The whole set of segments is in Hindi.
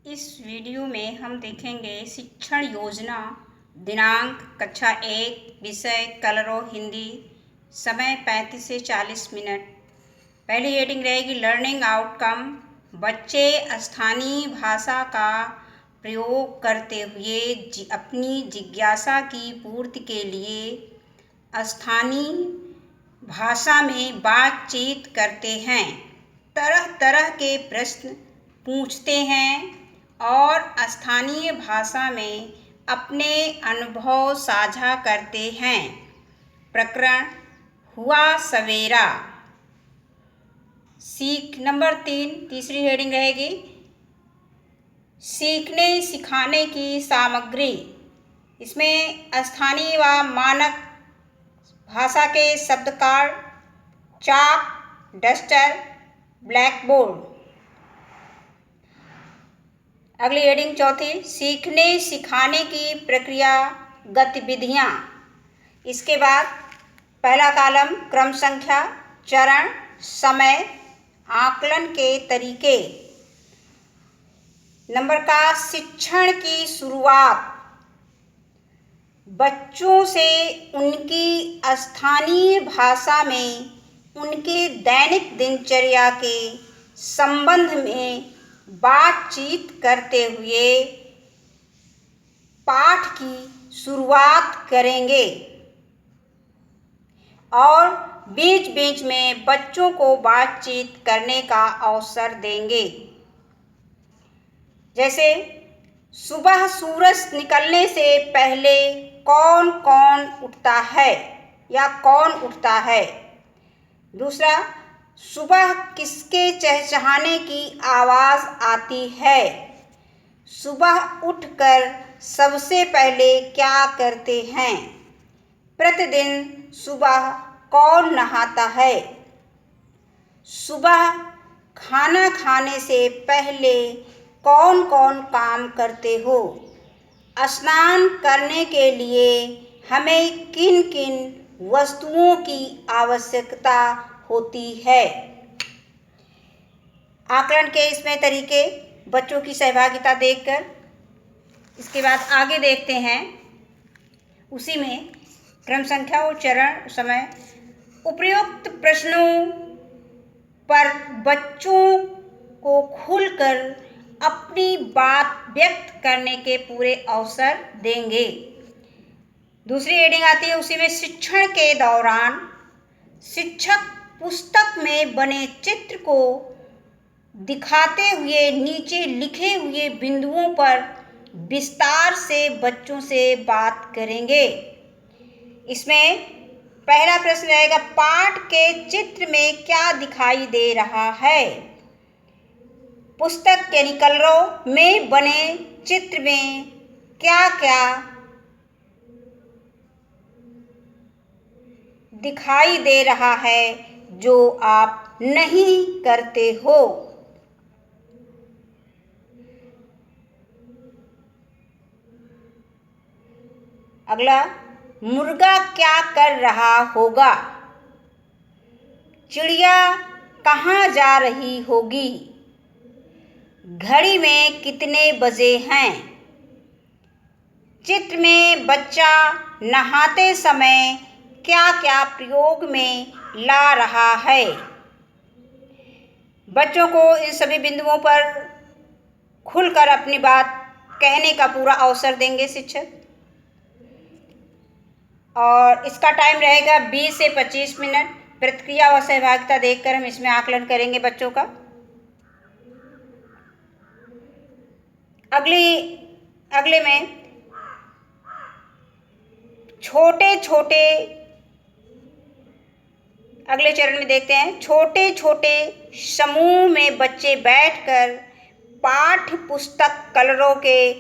इस वीडियो में हम देखेंगे शिक्षण योजना, दिनांक कक्षा 1, विषय कलरव हिंदी, समय 35 से 40 मिनट। पहली हेडिंग रहेगी लर्निंग आउटकम। बच्चे स्थानीय भाषा का प्रयोग करते हुए अपनी जिज्ञासा की पूर्ति के लिए स्थानीय भाषा में बातचीत करते हैं, तरह तरह के प्रश्न पूछते हैं और स्थानीय भाषा में अपने अनुभव साझा करते हैं। प्रकरण हुआ सवेरा। सीख नंबर 3, तीसरी हेडिंग रहेगी सीखने सिखाने की सामग्री। इसमें स्थानीय व मानक भाषा के शब्द कार्ड, चाक, डस्टर, ब्लैक बोर्ड। अगली हेडिंग चौथी, सीखने सिखाने की प्रक्रिया गतिविधियाँ। इसके बाद पहला कॉलम क्रम संख्या, चरण, समय, आकलन के तरीके। नंबर का शिक्षण की शुरुआत। बच्चों से उनकी स्थानीय भाषा में उनके दैनिक दिनचर्या के संबंध में बातचीत करते हुए पाठ की शुरुआत करेंगे और बीच बीच में बच्चों को बातचीत करने का अवसर देंगे। जैसे सुबह सूरज निकलने से पहले कौन कौन उठता है या कौन उठता है। दूसरा, सुबह किसके चहचहाने की आवाज़ आती है। सुबह उठकर सबसे पहले क्या करते हैं। प्रतिदिन सुबह कौन नहाता है। सुबह खाना खाने से पहले कौन कौन काम करते हो। स्नान करने के लिए हमें किन किन वस्तुओं की आवश्यकता होती है। आकलन के इसमें तरीके बच्चों की सहभागिता देखकर। इसके बाद आगे देखते हैं उसी में क्रम संख्या और चरण, समय। उपयुक्त प्रश्नों पर बच्चों को खुलकर अपनी बात व्यक्त करने के पूरे अवसर देंगे। दूसरी हेडिंग आती है उसी में शिक्षण के दौरान शिक्षक पुस्तक में बने चित्र को दिखाते हुए नीचे लिखे हुए बिंदुओं पर विस्तार से बच्चों से बात करेंगे। इसमें पहला प्रश्न रहेगा पाठ के चित्र में क्या दिखाई दे रहा है। पुस्तक यानी कलरव में बने चित्र में क्या क्या दिखाई दे रहा है जो आप नहीं करते हो। अगला, मुर्गा क्या कर रहा होगा। चिड़िया कहाँ जा रही होगी। घड़ी में कितने बजे हैं। चित्र में बच्चा नहाते समय क्या क्या प्रयोग में ला रहा है। बच्चों को इन सभी बिंदुओं पर खुलकर अपनी बात कहने का पूरा अवसर देंगे शिक्षक और इसका टाइम रहेगा 20 से 25 मिनट। प्रतिक्रिया व सहभागिता देखकर हम इसमें आकलन करेंगे बच्चों का। अगले में अगले चरण में देखते हैं छोटे छोटे समूह में बच्चे बैठकर पाठ्य पुस्तक कलरव के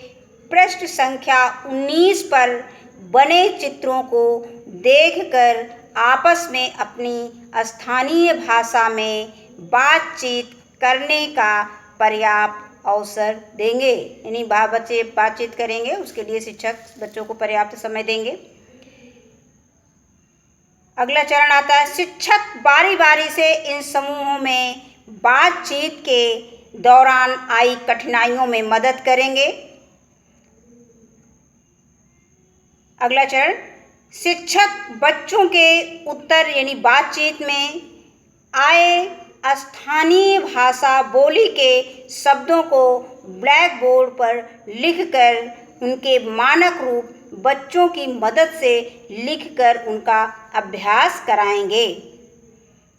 पृष्ठ संख्या 19 पर बने चित्रों को देखकर आपस में अपनी स्थानीय भाषा में बातचीत करने का पर्याप्त अवसर देंगे। यानी बच्चे बातचीत करेंगे, उसके लिए शिक्षक बच्चों को पर्याप्त समय देंगे। अगला चरण आता है शिक्षक बारी बारी से इन समूहों में बातचीत के दौरान आई कठिनाइयों में मदद करेंगे। अगला चरण, शिक्षक बच्चों के उत्तर यानी बातचीत में आए स्थानीय भाषा बोली के शब्दों को ब्लैक बोर्ड पर लिखकर उनके मानक रूप बच्चों की मदद से लिखकर उनका अभ्यास कराएंगे।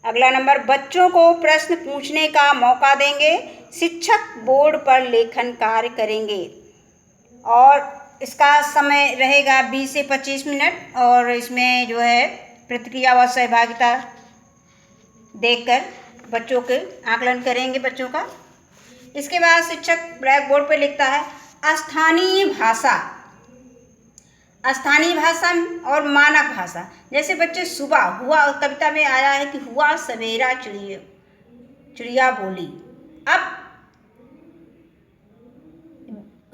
अगला नंबर, बच्चों को प्रश्न पूछने का मौका देंगे। शिक्षक बोर्ड पर लेखन कार्य करेंगे और इसका समय रहेगा 20 से 25 मिनट और इसमें जो है प्रतिक्रिया व सहभागिता देखकर बच्चों के आकलन करेंगे बच्चों का। इसके बाद शिक्षक ब्लैक बोर्ड पर लिखता है स्थानीय भाषा, स्थानीय भाषा और मानक भाषा। जैसे बच्चे सुबह हुआ, कविता में आया है कि हुआ सवेरा चिड़िया बोली। अब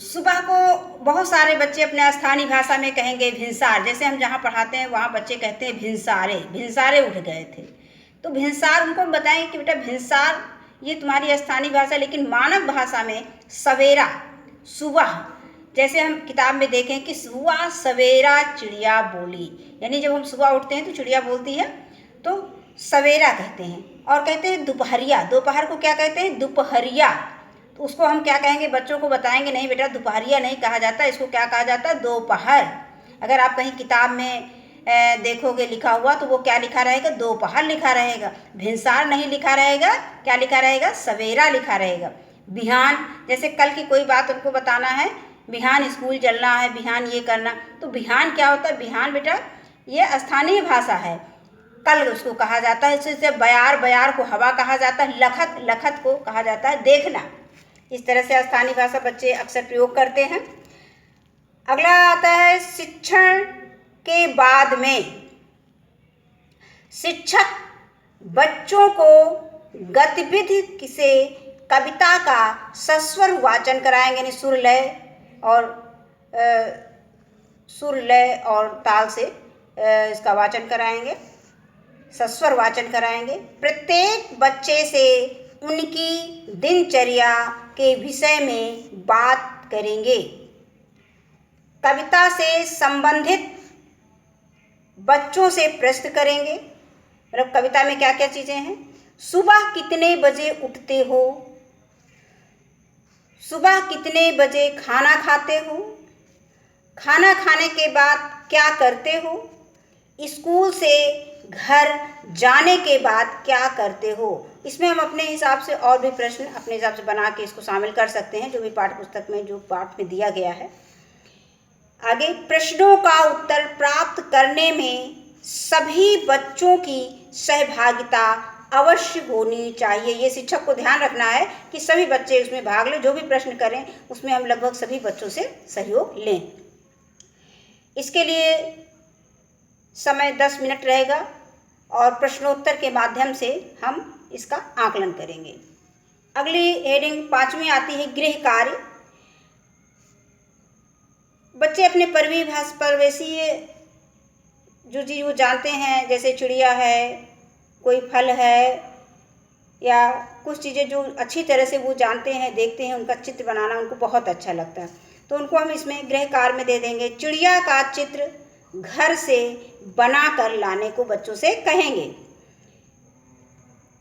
सुबह को बहुत सारे बच्चे अपने स्थानीय भाषा में कहेंगे भिनसार। जैसे हम जहाँ पढ़ाते हैं वहाँ बच्चे कहते हैं भिनसारे उठ गए थे। तो भिनसार उनको बताएं कि बेटा भिनसार ये तुम्हारी स्थानीय भाषा, लेकिन मानक भाषा में सवेरा, सुबह। जैसे हम किताब में देखें कि हुआ सवेरा चिड़िया बोली, यानी जब हम सुबह उठते हैं तो चिड़िया बोलती है, तो सवेरा कहते हैं। और कहते हैं दोपहरिया, दोपहर को क्या कहते हैं? दोपहरिया। तो उसको हम क्या कहेंगे? बच्चों को बताएंगे नहीं बेटा दोपहरिया नहीं कहा जाता, इसको क्या कहा जाता है? दोपहर। अगर आप कहीं किताब में देखोगे लिखा हुआ तो वो क्या लिखा रहेगा? दोपहर लिखा रहेगा, भिनसार नहीं लिखा रहेगा। क्या लिखा रहेगा? सवेरा लिखा रहेगा। बिहान, जैसे कल की कोई बात उनको बताना है, बिहान स्कूल चलना है, बिहान ये करना, तो बिहान क्या होता है? बिहान बेटा ये स्थानीय भाषा है, कल उसको कहा जाता है। इससे बयार, बयार को हवा कहा जाता है। लखत, लखत को कहा जाता है देखना। इस तरह से स्थानीय भाषा बच्चे अक्सर प्रयोग करते हैं। अगला आता है शिक्षण के बाद में शिक्षक बच्चों को गतिविधि से कविता का सस्वर वाचन कराएंगे, यानी सुर लय और ताल से इसका वाचन कराएंगे, सस्वर वाचन कराएंगे। प्रत्येक बच्चे से उनकी दिनचर्या के विषय में बात करेंगे। कविता से संबंधित बच्चों से प्रश्न करेंगे। मतलब कविता में क्या क्या चीज़ें हैं? सुबह कितने बजे उठते हो? सुबह कितने बजे खाना खाते हो? खाना खाने के बाद क्या करते हो? स्कूल से घर जाने के बाद क्या करते हो? इसमें हम अपने हिसाब से और भी प्रश्न अपने हिसाब से बना के इसको शामिल कर सकते हैं, जो भी पाठ्य पुस्तक में जो पाठ में दिया गया है। आगे, प्रश्नों का उत्तर प्राप्त करने में सभी बच्चों की सहभागिता अवश्य होनी चाहिए। ये शिक्षक को ध्यान रखना है कि सभी बच्चे उसमें भाग लें, जो भी प्रश्न करें उसमें हम लगभग सभी बच्चों से सहयोग लें। इसके लिए समय 10 मिनट रहेगा और प्रश्नोत्तर के माध्यम से हम इसका आकलन करेंगे। अगली हेडिंग 5वीं आती है गृह कार्य। बच्चे अपने परिवेशीय जो चीज़ वो जानते हैं, जैसे चिड़िया है, कोई फल है, या कुछ चीज़ें जो अच्छी तरह से वो जानते हैं, देखते हैं, उनका चित्र बनाना उनको बहुत अच्छा लगता है, तो उनको हम इसमें गृह कार्य में दे देंगे। चिड़िया का चित्र घर से बना कर लाने को बच्चों से कहेंगे।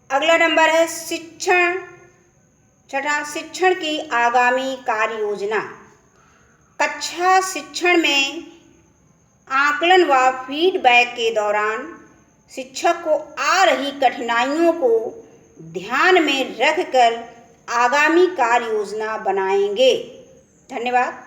अगला नंबर है छठा, शिक्षण की आगामी कार्य योजना। कक्षा शिक्षण में आकलन व फीडबैक के दौरान शिक्षक को आ रही कठिनाइयों को ध्यान में रखकर आगामी कार्य योजना बनाएंगे। धन्यवाद।